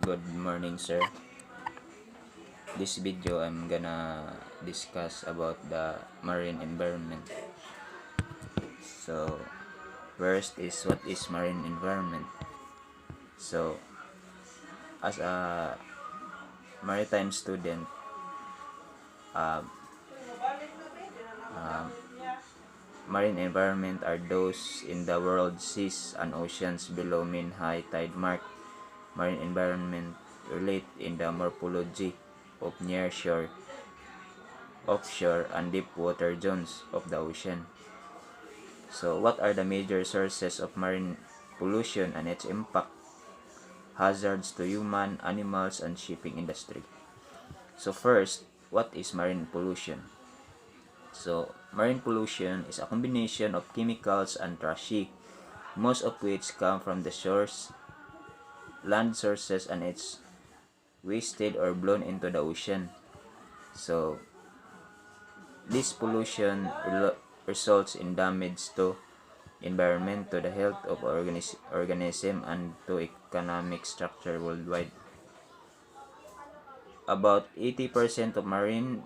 Good morning, sir. This video I'm gonna discuss about the marine environment. So, first is what is marine environment. So, as a maritime student, uh, marine environment are those in the world seas and oceans below mean high tide mark. Marine environment relate in the morphology of near shore, offshore, and deep water zones of the ocean. So, what are the major sources of marine pollution and its impact? Hazards to human, animals, and shipping industry. So, first, what is marine pollution? So, marine pollution is a combination of chemicals and trashy, most of which come from the shores, land sources, and it's wasted or blown into the ocean. So, this pollution results in damage to environment, to the health of organism, and to economic structure worldwide. About 80% of marine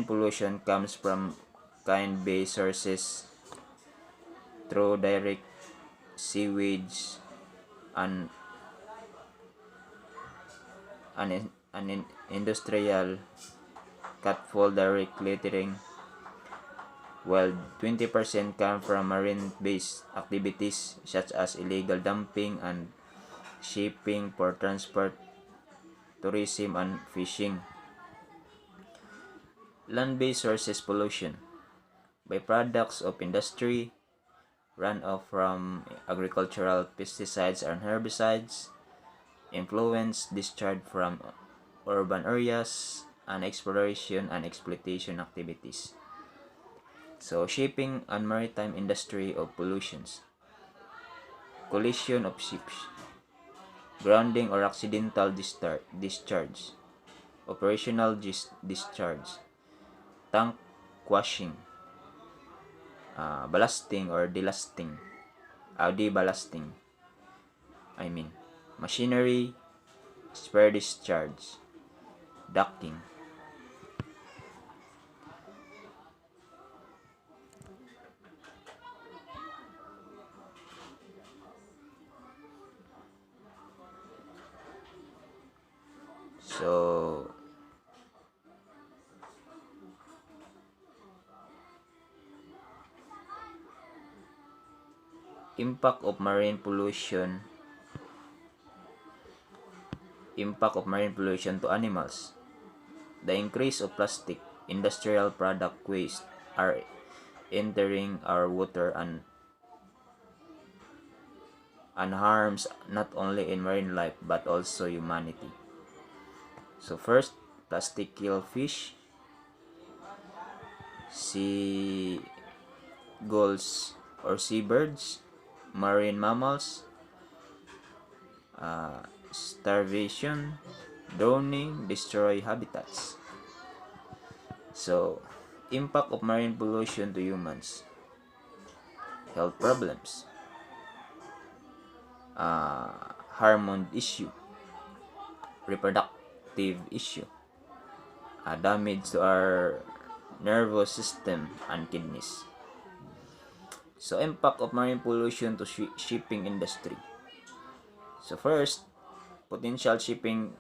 pollution comes from kind-based sources through direct sewage and an industrial catfall direct littering, while 20% come from marine-based activities such as illegal dumping and shipping for transport, tourism, and fishing. Land-based sources pollution, byproducts of industry, runoff from agricultural pesticides and herbicides, influence discharge from urban areas, and exploration and exploitation activities. So, shipping and maritime industry of pollutions, collision of ships, grounding or accidental discharge, operational discharge, tank quashing, ballasting or deballasting, machinery, spare discharge, docking. So, impact of marine pollution to animals. The increase of plastic, industrial product waste are entering our water and harms not only in marine life but also humanity. So first, plastic kill fish, sea gulls or seabirds, marine mammals, starvation, drowning, destroy habitats. So, impact of marine pollution to humans. Health problems, hormone issue, reproductive issue, damage to our nervous system and kidneys. So, impact of marine pollution to shipping industry. So first, potential shipping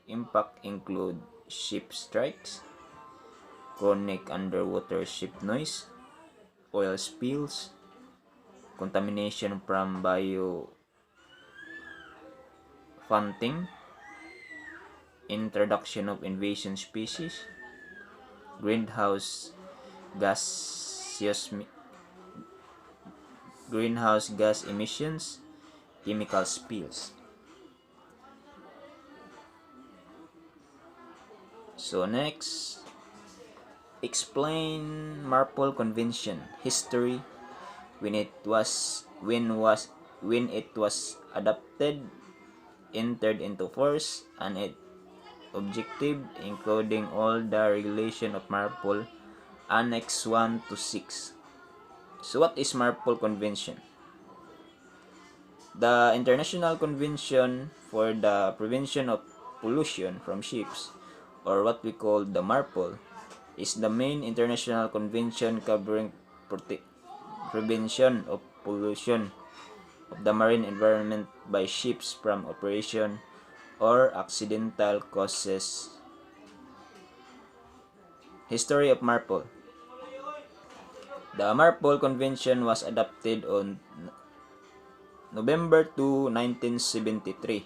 impact include ship strikes, chronic underwater ship noise, oil spills, contamination from biofunting, introduction of invasive species, greenhouse gas emissions, chemical spills. So next, explain Marpol Convention history, when it was adopted, entered into force, and its objective, including all the regulation of Marpol, Annex 1 to 6. So what is Marpol Convention? The International Convention for the Prevention of Pollution from Ships, or what we call the MARPOL, is the main international convention covering prevention of pollution of the marine environment by ships from operation or accidental causes. History of MARPOL. The MARPOL Convention was adopted on November 2, 1973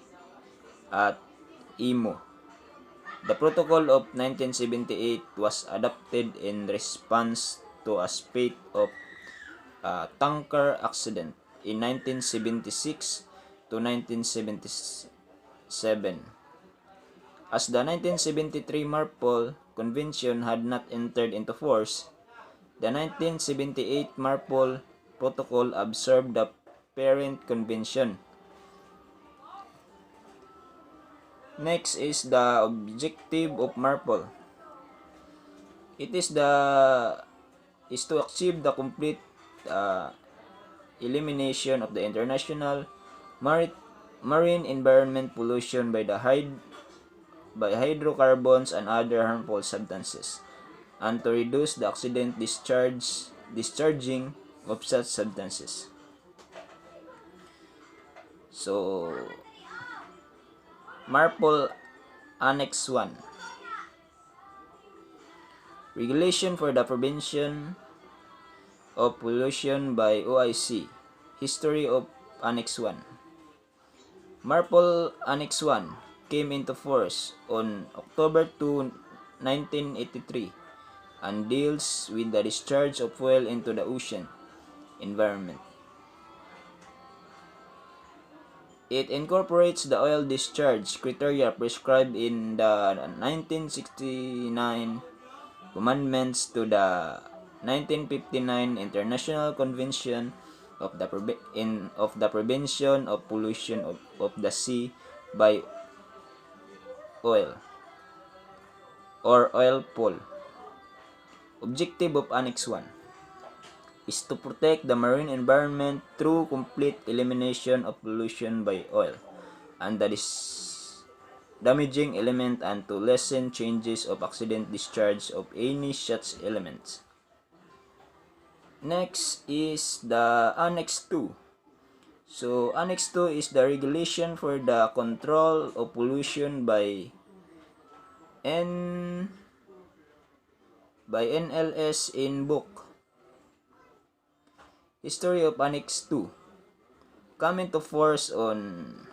at IMO. The Protocol of 1978 was adopted in response to a spate of tanker accident in 1976 to 1977. As the 1973 MARPOL Convention had not entered into force, the 1978 MARPOL Protocol absorbed the parent convention. Next is the objective of MARPOL. It is to achieve the complete elimination of the international marine environment pollution by hydrocarbons and other harmful substances, and to reduce the accident discharging of such substances. So, MARPOL Annex 1. Regulation for the Prevention of Pollution by OIC. History of Annex 1. MARPOL Annex 1 came into force on October 2, 1983 and deals with the discharge of fuel into the ocean environment. It incorporates the oil discharge criteria prescribed in the 1969 Commandments to the 1959 International Convention of the Prevention of Pollution of the Sea by Oil, or OILPOL. Objective of Annex 1 is to protect the marine environment through complete elimination of pollution by oil and the damaging element, and to lessen changes of accident discharge of any such elements. Next is the Annex 2. So, Annex 2 is the regulation for the control of pollution by NLS in book. History of Annex 2. Come into force on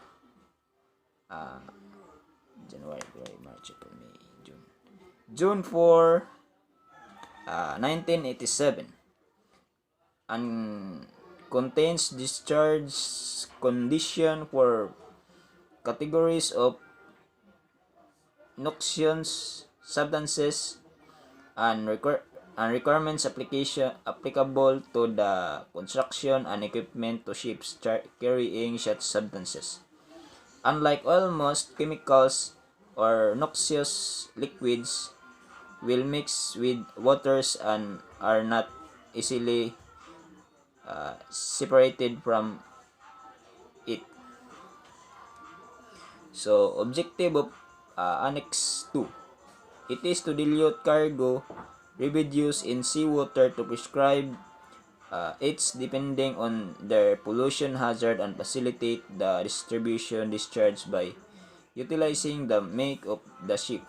January, February, March, April, May, June 4, 1987, and contains discharge condition for categories of noxious substances and requirements applicable to the construction and equipment to ships carrying such substances. Unlike oil, most chemicals or noxious liquids will mix with waters and are not easily separated from it. So, objective of Annex 2. It is to dilute cargo residues in seawater to prescribe its depending on their pollution hazard and facilitate the discharge by utilizing the make of the ship.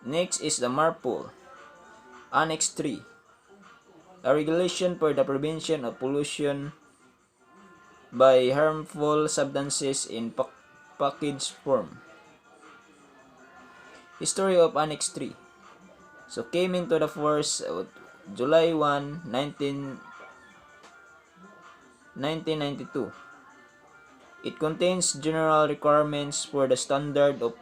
Next is the MARPOL Annex 3, a regulation for the prevention of pollution by harmful substances in package form. History of Annex 3. So, came into the force July 1, 1992. It contains general requirements for the standard of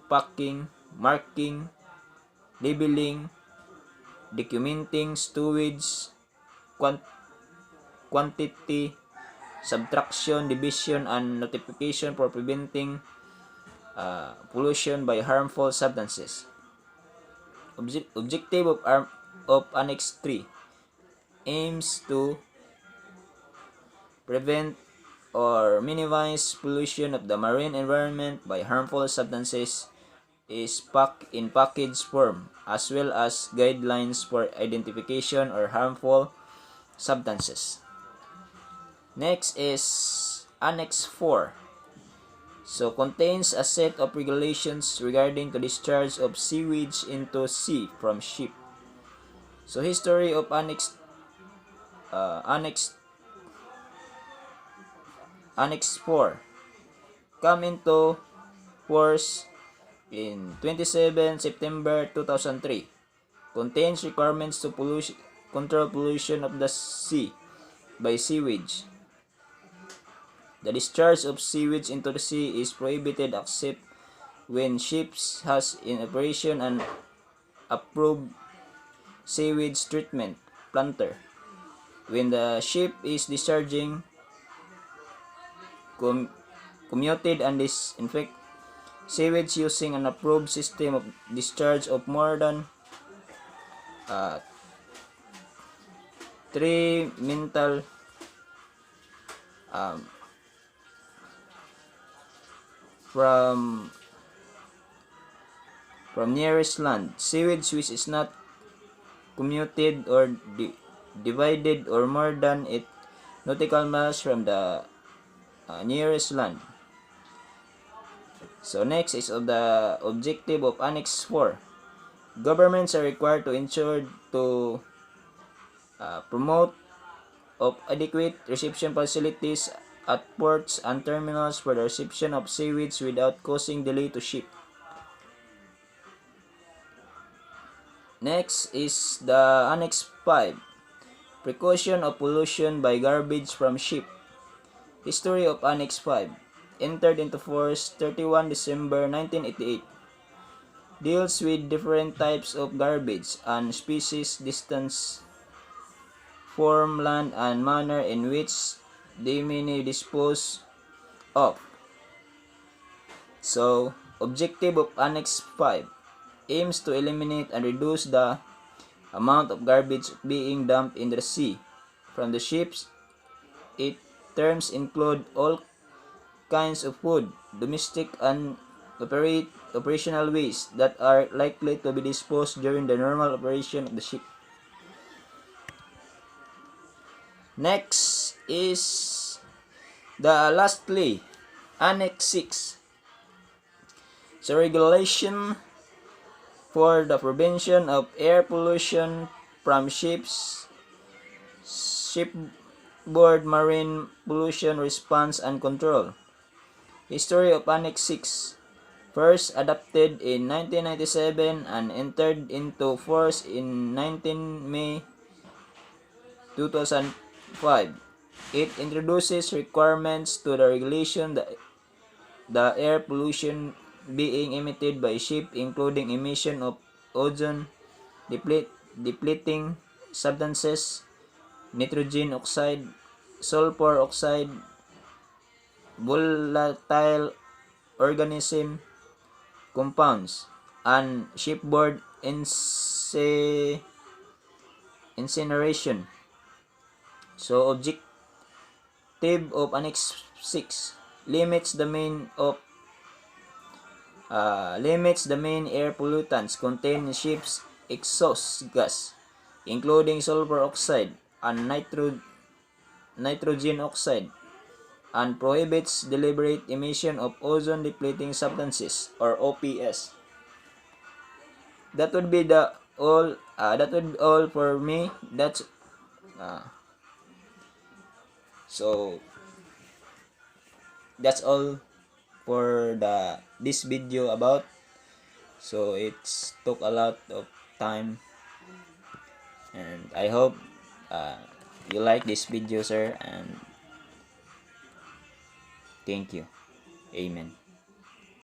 packing, marking, labeling, documenting stowage, quantity, subtraction, division, and notification for preventing pollution by harmful substances. Objective of Annex 3 aims to prevent or minimize pollution of the marine environment by harmful substances is packed in package form, as well as guidelines for identification or harmful substances. Next is Annex 4. So contains a set of regulations regarding the discharge of sewage into sea from ship. So history of Annex 4 come into force in 27 September 2003. Contains requirements to control pollution of the sea by sewage. The discharge of sewage into the sea is prohibited except when ships has in operation an approved sewage treatment planter. When the ship is discharging commuted and disinfect sewage using an approved system of discharge of more than 3 mental from nearest land. Sewage which is not commuted or divided or more than 8 nautical miles from the nearest land. So next is the objective of Annex 4. Governments are required to ensure to promote of adequate reception facilities at ports and terminals for the reception of sewage without causing delay to ship. Next is the Annex 5. Precaution of pollution by garbage from ship. History of Annex 5. Entered into force 31 December 1988. Deals with different types of garbage and species, distance, form, land, and manner in which they may be disposed of. So, objective of Annex 5 aims to eliminate and reduce the amount of garbage being dumped in the sea from the ships. Its terms include all kinds of food, domestic and operational waste that are likely to be disposed during the normal operation of the ship. Next is lastly, Annex 6. So regulation for the prevention of air pollution from ships, shipboard marine pollution response and control. History of Annex 6. First adopted in 1997 and entered into force in 19 May 2005. It introduces requirements to the regulation the air pollution being emitted by ship, including emission of ozone depleting substances, nitrogen oxide, sulfur oxide, volatile organism compounds, and shipboard incineration. So objective of Annex 6 limits the main air pollutants contained in ships' exhaust gas, including sulfur oxide and nitrogen oxide, and prohibits deliberate emission of ozone depleting substances or OPS. That would be all for me. So that's all for this video about. So it's took a lot of time, and I hope you like this video, sir, and thank you. Amen.